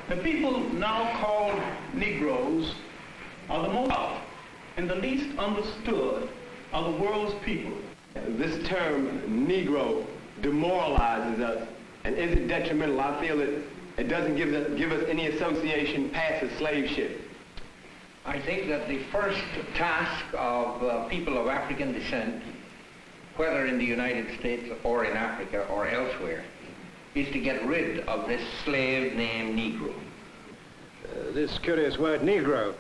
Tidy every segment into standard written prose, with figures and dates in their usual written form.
The people now called Negroes are the most and the least understood of the world's people. This term, Negro, demoralizes us, and is it detrimental? I feel that it doesn't give us any association past the slave ship. I think that the first task of people of African descent, whether in the United States or in Africa or elsewhere, is to get rid of this slave named Negro. This curious word Negro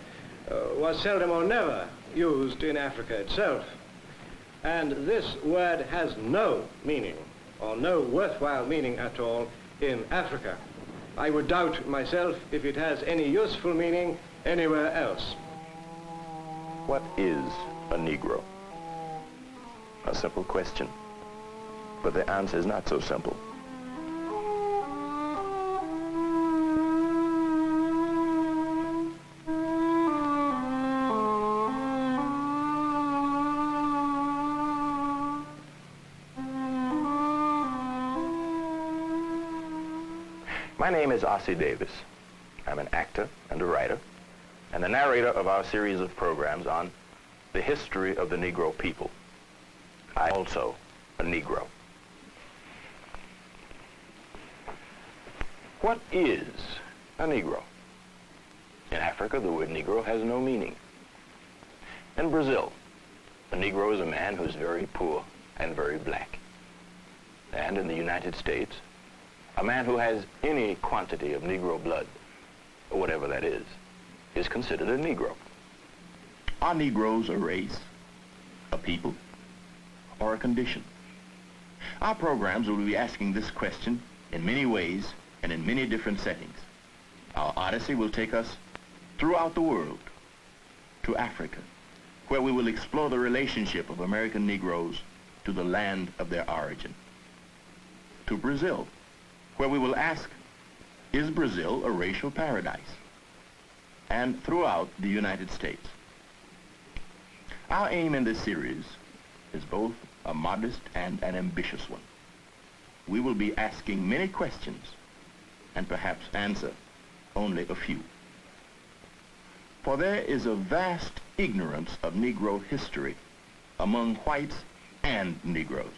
was seldom or never used in Africa itself. And this word has no meaning, or no worthwhile meaning at all, in Africa. I would doubt myself if it has any useful meaning anywhere else. What is a Negro? A simple question, but the answer is not so simple. My name is Ossie Davis. I'm an actor and a writer, and the narrator of our series of programs on the history of the Negro people. I'm also a Negro. What is a Negro? In Africa, the word Negro has no meaning. In Brazil, a Negro is a man who's very poor and very black. And in the United States, a man who has any quantity of Negro blood, or whatever that is considered a Negro. Are Negroes a race, a people, or a condition? Our programs will be asking this question in many ways and in many different settings. Our odyssey will take us throughout the world to Africa, where we will explore the relationship of American Negroes to the land of their origin. To Brazil, where we will ask, is Brazil a racial paradise? And throughout the United States. Our aim in this series is both a modest and an ambitious one. We will be asking many questions and perhaps answer only a few. For there is a vast ignorance of Negro history among whites and Negroes,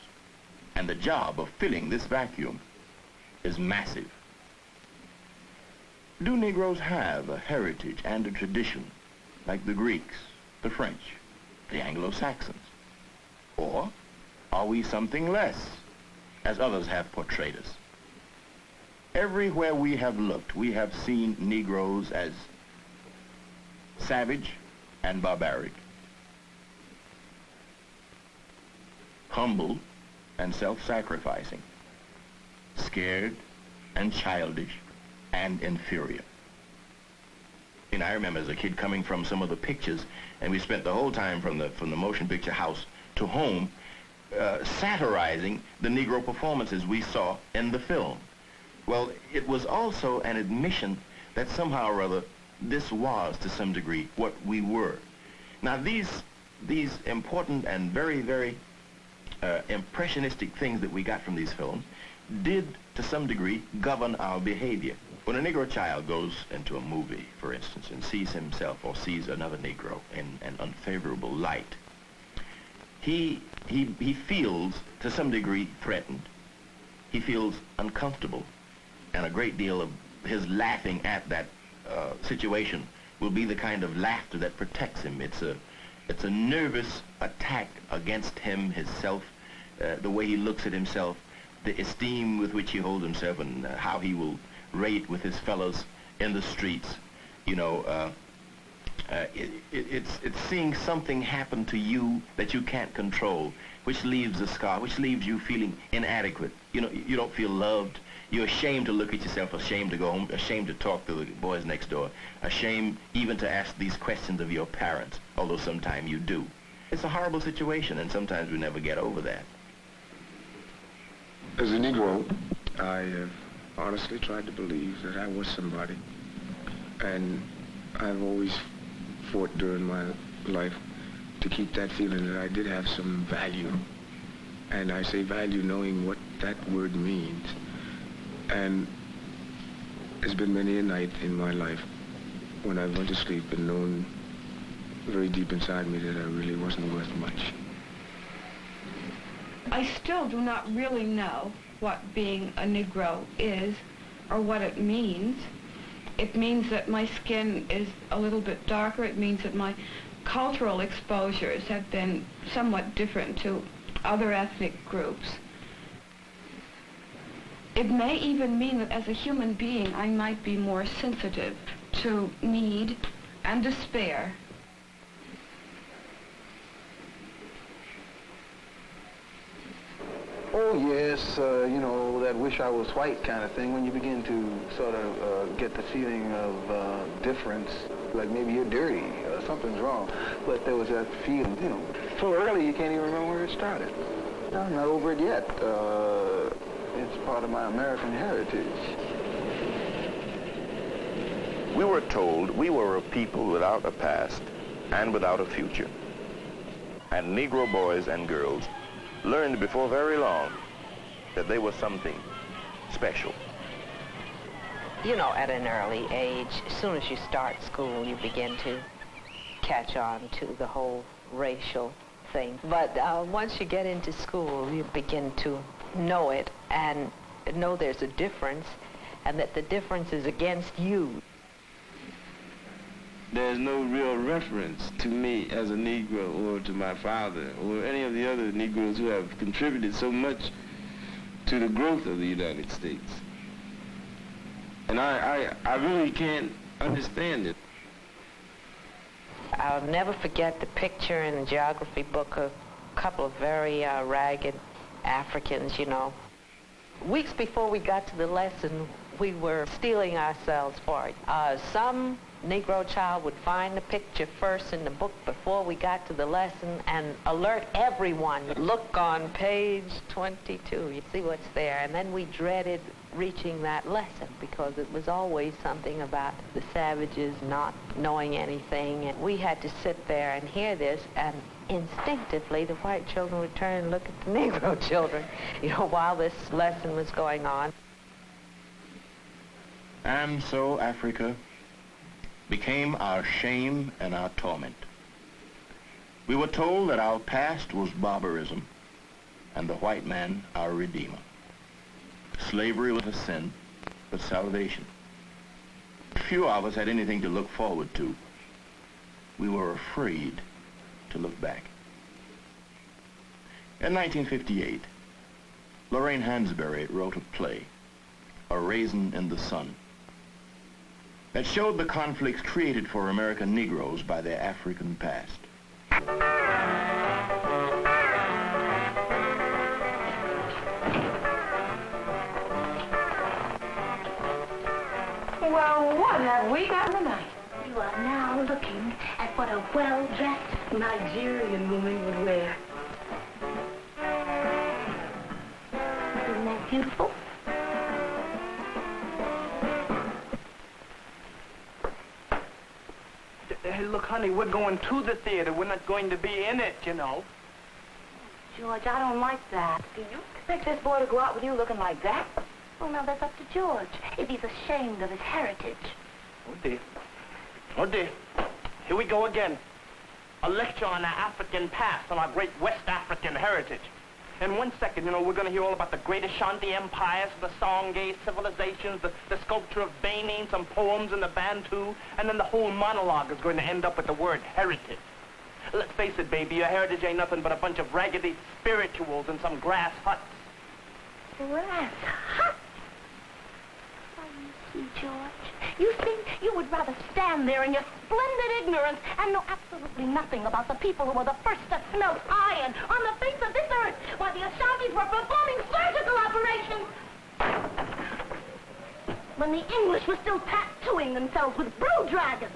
and the job of filling this vacuum is massive. Do Negroes have a heritage and a tradition like the Greeks, the French, the Anglo-Saxons? Or are we something less, as others have portrayed us? Everywhere we have looked, we have seen Negroes as savage and barbaric, humble and self-sacrificing, scared and childish and inferior. And I remember as a kid coming from some of the pictures, and we spent the whole time from the motion picture house to home satirizing the Negro performances we saw in the film. Well, it was also an admission that somehow or other this was, to some degree, what we were. Now, these important and very, very impressionistic things that we got from these films did, to some degree, govern our behavior. When a Negro child goes into a movie, for instance, and sees himself or sees another Negro in an unfavorable light, he feels, to some degree, threatened. He feels uncomfortable, and a great deal of his laughing at that situation will be the kind of laughter that protects him. It's a nervous attack against him, his self, the way he looks at himself, the esteem with which he holds himself, and how he will rate with his fellows in the streets. You know, it's seeing something happen to you that you can't control, which leaves a scar, which leaves you feeling inadequate. You know, you don't feel loved. You're ashamed to look at yourself, ashamed to go home, ashamed to talk to the boys next door, ashamed even to ask these questions of your parents, although sometimes you do. It's a horrible situation, and sometimes we never get over that. As a Negro, I have honestly tried to believe that I was somebody, and I've always fought during my life to keep that feeling that I did have some value. And I say value knowing what that word means. And there's been many a night in my life when I went to sleep and known very deep inside me that I really wasn't worth much. I still do not really know what being a Negro is or what it means. It means that my skin is a little bit darker. It means that my cultural exposures have been somewhat different to other ethnic groups. It may even mean that as a human being, I might be more sensitive to need and despair. Oh, yes, you know, that wish I was white kind of thing, when you begin to sort of get the feeling of difference, like maybe you're dirty, something's wrong. But there was that feeling, you know, so early you can't even remember where it started. I'm not over it yet. It's part of my American heritage. We were told we were a people without a past and without a future. And Negro boys and girls learned before very long that they were something special. You know, at an early age, as soon as you start school, you begin to catch on to the whole racial thing. But once you get into school, you begin to know it and know there's a difference and that the difference is against you. There's no real reference to me as a Negro or to my father or any of the other Negroes who have contributed so much to the growth of the United States. And I really can't understand it. I'll never forget the picture in the geography book of a couple of very ragged Africans, you know. Weeks before we got to the lesson, we were steeling ourselves for it. Some Negro child would find the picture first in the book before we got to the lesson and alert everyone. Look on page 22, you see what's there. And then we dreaded reaching that lesson because it was always something about the savages not knowing anything. And we had to sit there and hear this, and instinctively the white children would turn and look at the Negro children, you know, while this lesson was going on. And so Africa became our shame and our torment. We were told that our past was barbarism and the white man our redeemer. Slavery was a sin, but salvation. Few of us had anything to look forward to. We were afraid to look back. In 1958, Lorraine Hansberry wrote a play, A Raisin in the Sun, that showed the conflicts created for American Negroes by their African past. Well, what have we got tonight? You are now looking at what a well-dressed Nigerian woman would wear. Isn't that beautiful? Hey, look, honey, we're going to the theater. We're not going to be in it, you know. George, I don't like that. Do you expect this boy to go out with you looking like that? Well, now, that's up to George, if he's ashamed of his heritage. Oh, dear. Oh, dear. Here we go again. A lecture on our African past, on our great West African heritage. In 1 second, you know, we're going to hear all about the great Ashanti empires, the Songhai civilizations, the sculpture of Benin, some poems in the Bantu, and then the whole monologue is going to end up with the word heritage. Let's face it, baby, your heritage ain't nothing but a bunch of raggedy spirituals in some grass huts. Grass huts? Oh, you see, George, you think you would rather stand there in your splendid ignorance and know absolutely nothing about the people who were the first to smelt iron on the face of this earth while the Ashantis were performing surgical operations when the English were still tattooing themselves with blue dragons.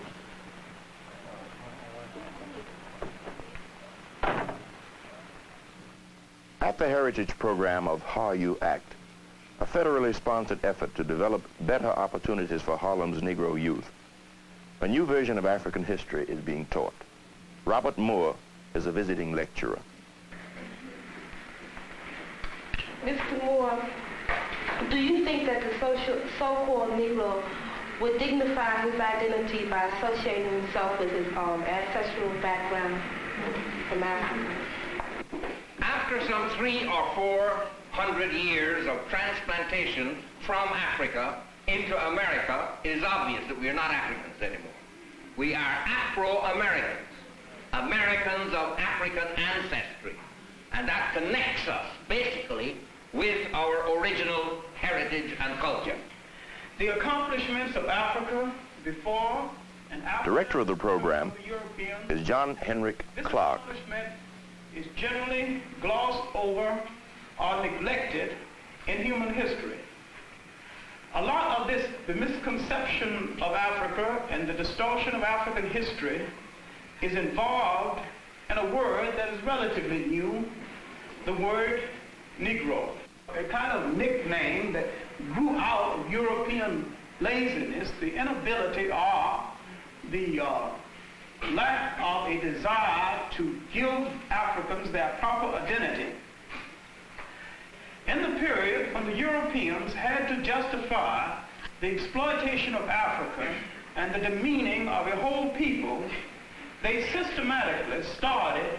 At the Heritage Program of How You Act, a federally sponsored effort to develop better opportunities for Harlem's Negro youth, a new version of African history is being taught. Robert Moore is a visiting lecturer. Mr. Moore, Do you think that the so-called Negro would dignify his identity by associating himself with his ancestral background from Africa? After some 300 or 400 years of transplantation from Africa into America, it is obvious that we are not Africans anymore. We are Afro-Americans, Americans of African ancestry, and that connects us basically with our original heritage and culture. The accomplishments of Africa before and after... Director of the program is John Henrik Clark. This accomplishment is generally glossed over or neglected in human history. A lot of this, the misconception of Africa and the distortion of African history is involved in a word that is relatively new, the word Negro. A kind of nickname that grew out of European laziness, the inability or the lack of a desire to give Africans their proper identity. In the period when the Europeans had to justify the exploitation of Africa and the demeaning of a whole people, they systematically started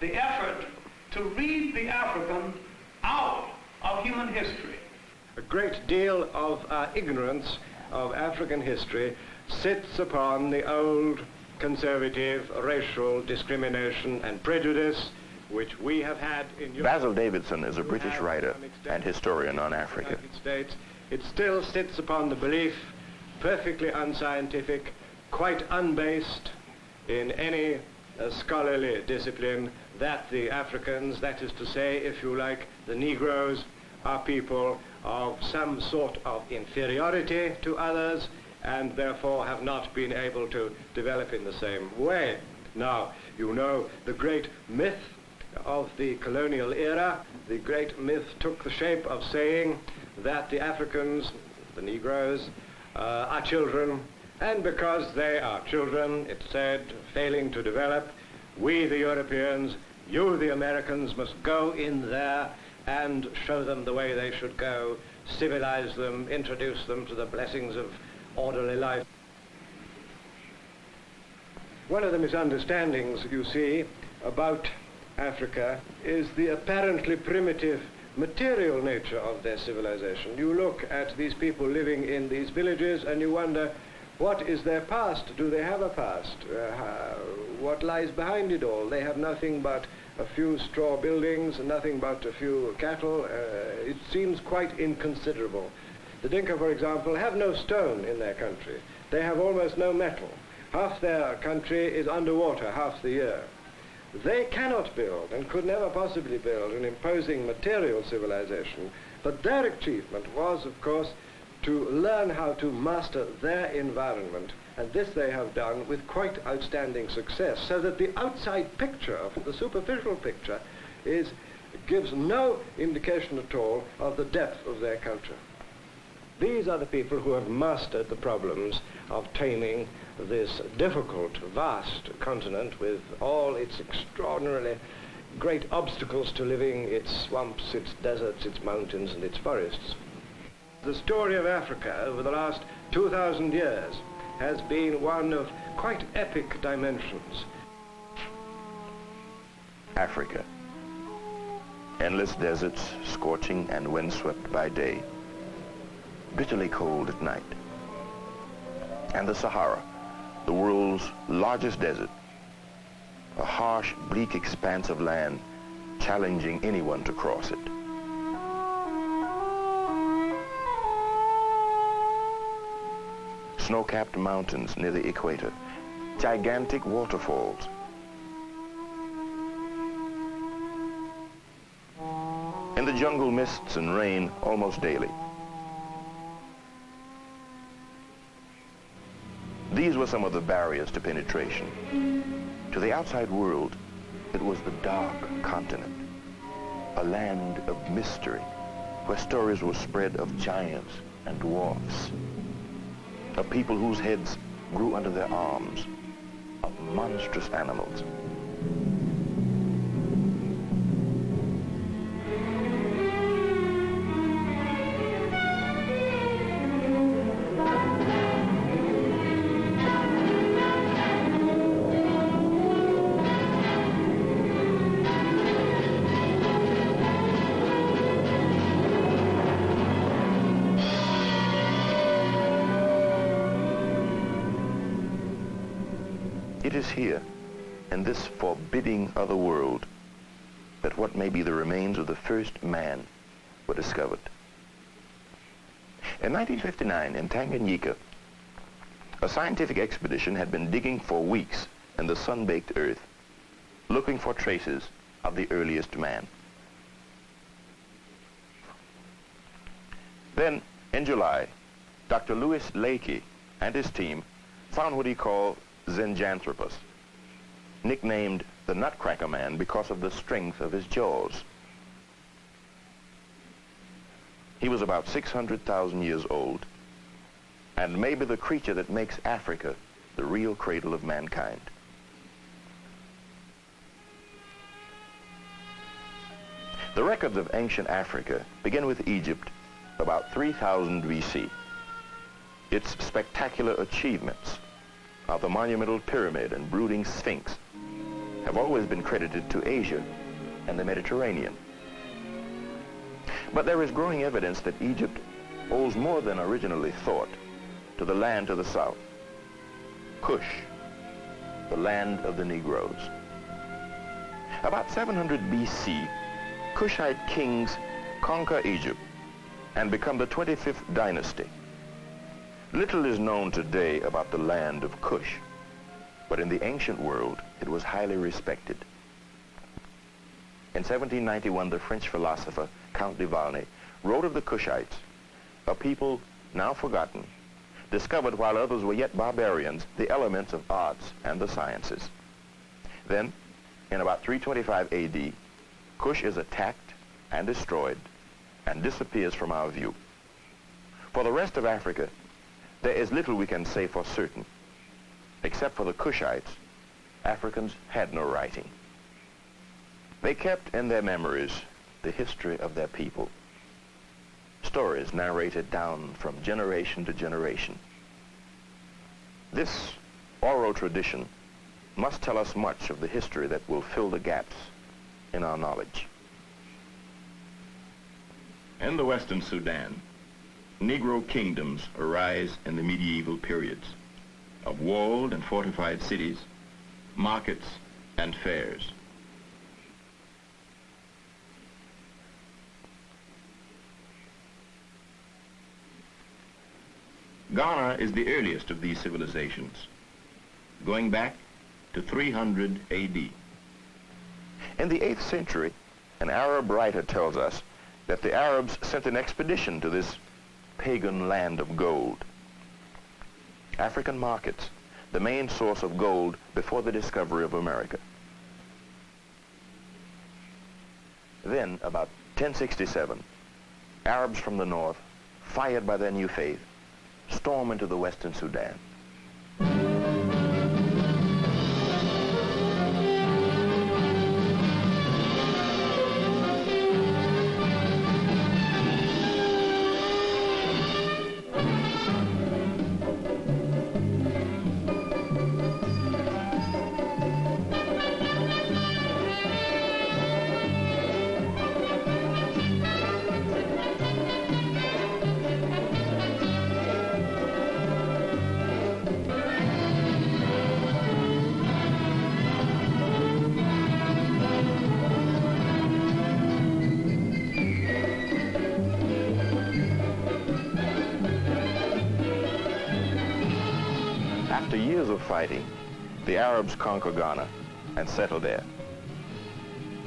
the effort to read the African out of human history. A great deal of our ignorance of African history sits upon the old conservative racial discrimination and prejudice which we have had in Europe. Basil Davidson is a British writer and historian on Africa. States. It still sits upon the belief, perfectly unscientific, quite unbased in any scholarly discipline, that the Africans, that is to say, if you like, the Negroes, are people of some sort of inferiority to others and therefore have not been able to develop in the same way. Now, you know the great myth of the colonial era. The great myth took the shape of saying that the Africans, the Negroes, are children, and because they are children, it said, failing to develop, we, the Europeans, you, the Americans, must go in there and show them the way they should go, civilize them, introduce them to the blessings of orderly life. One of the misunderstandings, you see, about Africa is the apparently primitive material nature of their civilization. You look at these people living in these villages and you wonder, what is their past? Do they have a past? What lies behind it all? They have nothing but a few straw buildings, nothing but a few cattle. It seems quite inconsiderable. The Dinka, for example, have no stone in their country. They have almost no metal. Half their country is underwater half the year. They cannot build and could never possibly build an imposing material civilization, but their achievement was, of course, to learn how to master their environment, and this they have done with quite outstanding success, so that the outside picture, the superficial picture, gives no indication at all of the depth of their culture. These are the people who have mastered the problems of taming this difficult, vast continent with all its extraordinarily great obstacles to living, its swamps, its deserts, its mountains, and its forests. The story of Africa over the last 2,000 years has been one of quite epic dimensions. Africa. Endless deserts, scorching and windswept by day, bitterly cold at night. And the Sahara, the world's largest desert, a harsh, bleak expanse of land challenging anyone to cross it. Snow-capped mountains near the equator, gigantic waterfalls. In the jungle, mists and rain almost daily. These were some of the barriers to penetration. To the outside world, it was the dark continent, a land of mystery, where stories were spread of giants and dwarfs, of people whose heads grew under their arms, of monstrous animals. It is here, in this forbidding other world, that what may be the remains of the first man were discovered. In 1959, in Tanganyika, a scientific expedition had been digging for weeks in the sun-baked earth, looking for traces of the earliest man. Then, in July, Dr. Louis Leakey and his team found what he called Zinjanthropus, nicknamed the Nutcracker Man because of the strength of his jaws. He was about 600,000 years old, and may be the creature that makes Africa the real cradle of mankind. The records of ancient Africa begin with Egypt about 3000 BC. Its spectacular achievements of the monumental pyramid and brooding sphinx have always been credited to Asia and the Mediterranean. But there is growing evidence that Egypt owes more than originally thought to the land to the south, Kush, the land of the Negroes. About 700 BC, Kushite kings conquer Egypt and become the 25th dynasty. Little is known today about the land of Kush, but in the ancient world, it was highly respected. In 1791, the French philosopher Count de Valny wrote of the Kushites, a people now forgotten, discovered while others were yet barbarians the elements of arts and the sciences. Then, in about 325 AD, Kush is attacked and destroyed and disappears from our view. For the rest of Africa, there is little we can say for certain. Except for the Kushites, Africans had no writing. They kept in their memories the history of their people, stories narrated down from generation to generation. This oral tradition must tell us much of the history that will fill the gaps in our knowledge. In the Western Sudan, Negro kingdoms arise in the medieval periods of walled and fortified cities, markets, and fairs. Ghana is the earliest of these civilizations, going back to 300 AD. In the 8th century, an Arab writer tells us that the Arabs sent an expedition to this pagan land of gold. African markets, the main source of gold before the discovery of America. Then, about 1067, Arabs from the north, fired by their new faith, storm into the Western Sudan. After years of fighting, the Arabs conquer Ghana and settle there.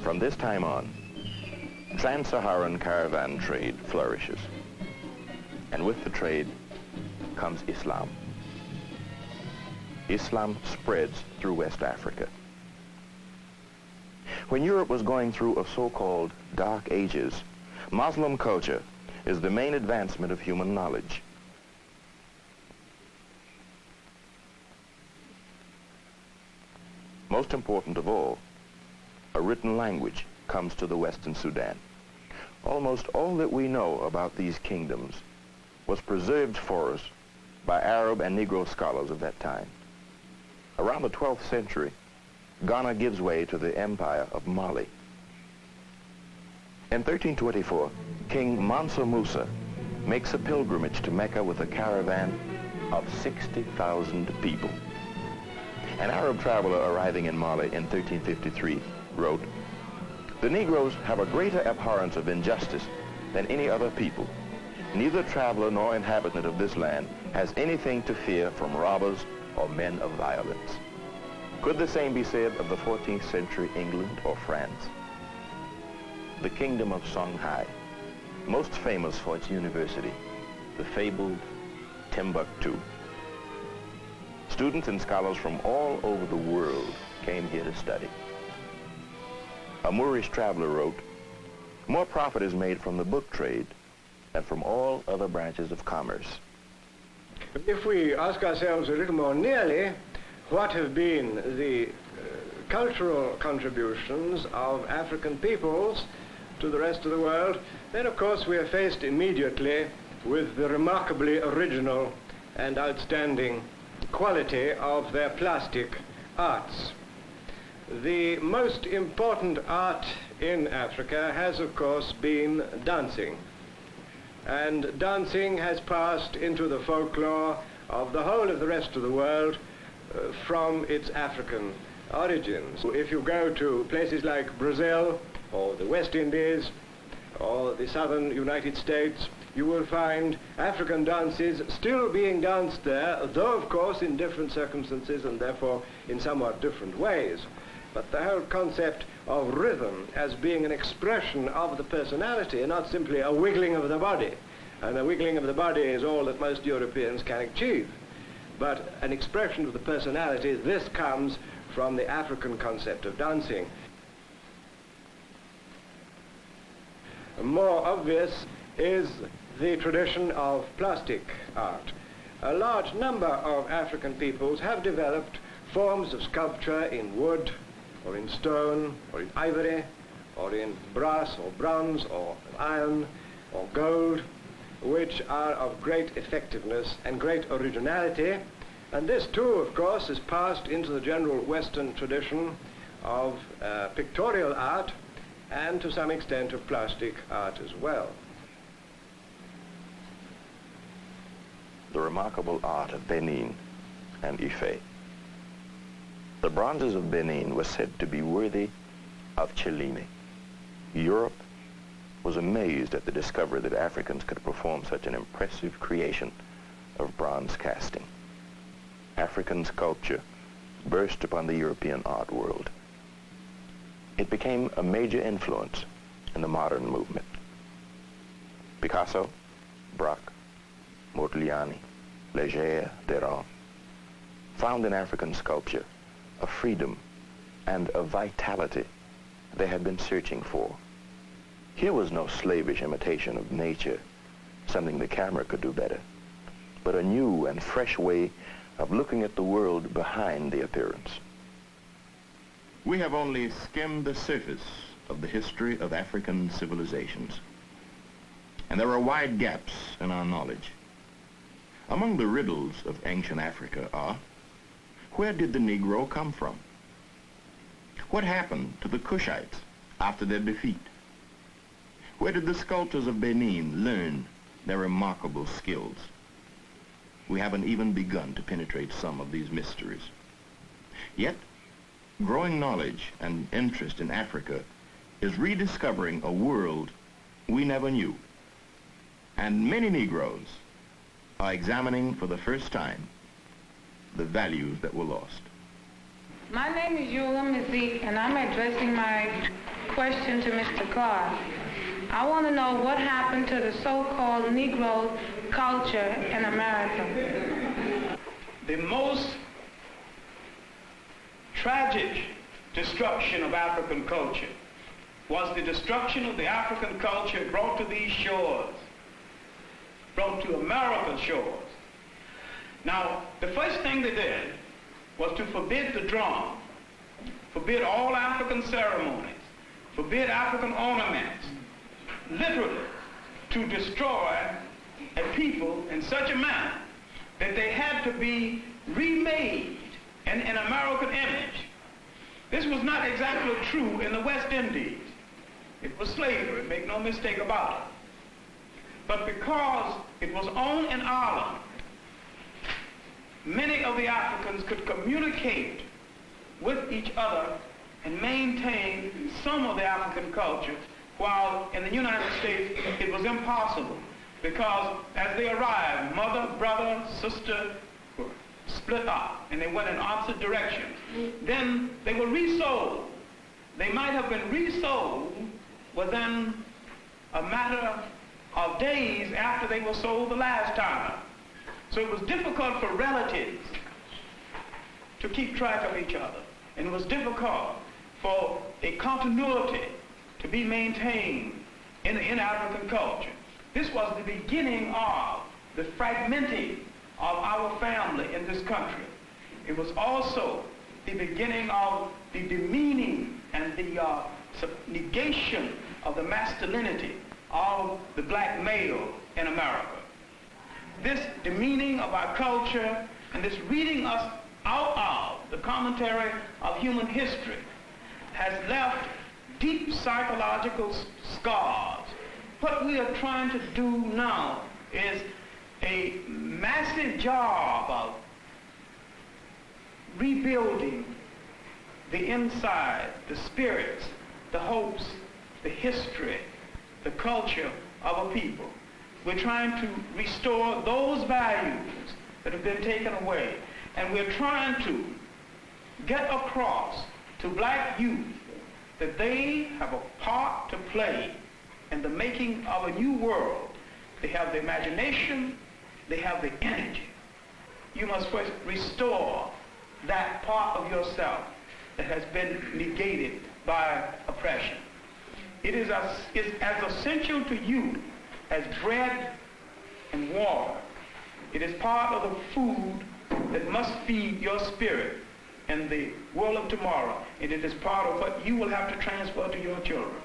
From this time on, trans-Saharan caravan trade flourishes. And with the trade comes Islam. Islam spreads through West Africa. When Europe was going through a so-called Dark Ages, Muslim culture is the main advancement of human knowledge. Most important of all, a written language comes to the Western Sudan. Almost all that we know about these kingdoms was preserved for us by Arab and Negro scholars of that time. Around the 12th century, Ghana gives way to the empire of Mali. In 1324, King Mansa Musa makes a pilgrimage to Mecca with a caravan of 60,000 people. An Arab traveler arriving in Mali in 1353 wrote, "The Negroes have a greater abhorrence of injustice than any other people. Neither traveler nor inhabitant of this land has anything to fear from robbers or men of violence." Could the same be said of the 14th century England or France? The Kingdom of Songhai, most famous for its university, the fabled Timbuktu. Students and scholars from all over the world came here to study. A Moorish traveler wrote, "More profit is made from the book trade than from all other branches of commerce." If we ask ourselves a little more nearly, what have been the cultural contributions of African peoples to the rest of the world, then of course we are faced immediately with the remarkably original and outstanding quality of their plastic arts. The most important art in Africa has of course been dancing, and dancing has passed into the folklore of the whole of the rest of the world from its African origins. If you go to places like Brazil or the West Indies or the southern United States, you will find African dances still being danced there, though of course in different circumstances and therefore in somewhat different ways. But the whole concept of rhythm as being an expression of the personality and not simply a wiggling of the body. And a wiggling of the body is all that most Europeans can achieve. But an expression of the personality, this comes from the African concept of dancing. More obvious is the tradition of plastic art. A large number of African peoples have developed forms of sculpture in wood, or in stone, or in ivory, or in brass, or bronze, or iron, or gold, which are of great effectiveness and great originality. And this too, of course, is passed into the general Western tradition of pictorial art and to some extent of plastic art as well. The remarkable art of Benin and Ife. The bronzes of Benin were said to be worthy of Chelime. Europe was amazed at the discovery that Africans could perform such an impressive creation of bronze casting. African sculpture burst upon the European art world. It became a major influence in the modern movement. Picasso, Braque, Modigliani, Léger, Derain found in African sculpture a freedom and a vitality they had been searching for. Here was no slavish imitation of nature, something the camera could do better, but a new and fresh way of looking at the world behind the appearance. We have only skimmed the surface of the history of African civilizations, and there are wide gaps in our knowledge. Among the riddles of ancient Africa are, where did the Negro come from? What happened to the Cushites after their defeat? Where did the sculptors of Benin learn their remarkable skills? We haven't even begun to penetrate some of these mysteries. Yet, growing knowledge and interest in Africa is rediscovering a world we never knew. And many Negroes are examining for the first time the values that were lost. My name is Eula Mazik, and I'm addressing my question to Mr. Clark. I want to know what happened to the so-called Negro culture in America. The most tragic destruction of African culture was the destruction of the African culture brought to these shores, brought to America's shores. Now, the first thing they did was to forbid the drum, forbid all African ceremonies, forbid African ornaments, literally to destroy a people in such a manner that they had to be remade in an American image. This was not exactly true in the West Indies. It was slavery, make no mistake about it. But because it was owned in Ireland, many of the Africans could communicate with each other and maintain some of the African culture, while in the United States it was impossible, because as they arrived, mother, brother, sister were split up and they went in opposite directions. Then they were resold. They might have been resold within a matter of days after they were sold the last time. So it was difficult for relatives to keep track of each other, and it was difficult for a continuity to be maintained in African culture. This was the beginning of the fragmenting of our family in this country. It was also the beginning of the demeaning and the negation of the masculinity of the black male in America. This demeaning of our culture and this reading us out of the commentary of human history has left deep psychological scars. What we are trying to do now is a massive job of rebuilding the inside, the spirits, the hopes, the history, the culture of a people. We're trying to restore those values that have been taken away. And we're trying to get across to black youth that they have a part to play in the making of a new world. They have the imagination, they have the energy. You must first restore that part of yourself that has been negated by oppression. It is as essential to you as bread and water. It is part of the food that must feed your spirit in the world of tomorrow. And it is part of what you will have to transfer to your children.